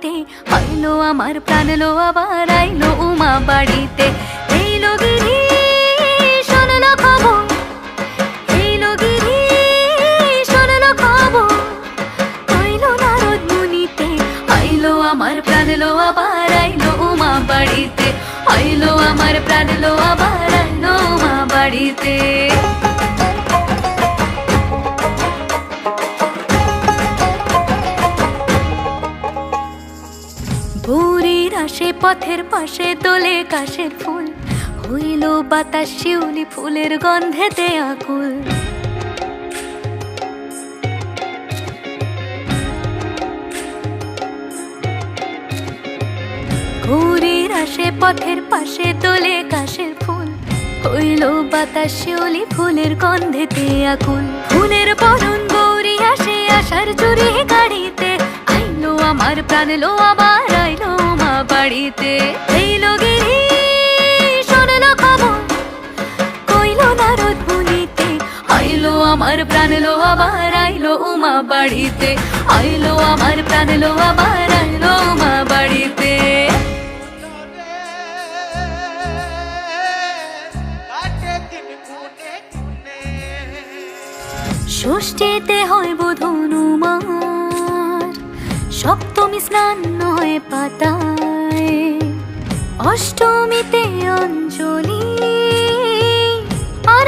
বাড়িতে, আইলো আমার প্রাণ লো আবার আইলো উমা বাড়িতে। এইলো গিরি শোনলো খবর, এইলো গিরি শোনলো খবর, কইলো নারদ মুনিতে, আইলো আমার প্রাণ লো আবার আইলো উমা বাড়িতে, আইলো আমার প্রাণ লো আবার আইলো উমা বাড়িতে। ভোরের আসে পথের পাশে দোলে কাশের ফুল, হইল বাতাস শিউলি ফুলের গন্ধেতে আকুল। ভোরের আসে পথের পাশে দোলে কাশের ফুল, হইল বাতাস শিউলি ফুলের গন্ধেতে আকুল। ফুলের বরণ গৌরী আসে আশার চুরি গাড়িতে, আইলো আমার প্রাণ লো আবার আইলো মা বাড়িতে। এইলো গিরি শোনলো খবর, কইলো নারদ মুনিতে, আইলো আমার প্রাণ লো আবার আইলো উমা বাড়িতে, আইলো আমার প্রাণ লো আবার আইলো উমা বাড়িতে। ষষ্ঠীতে হয় বোধনুমার, সপ্তমী স্নান হয় পাতায়, অষ্টমীতে অঞ্জলি আর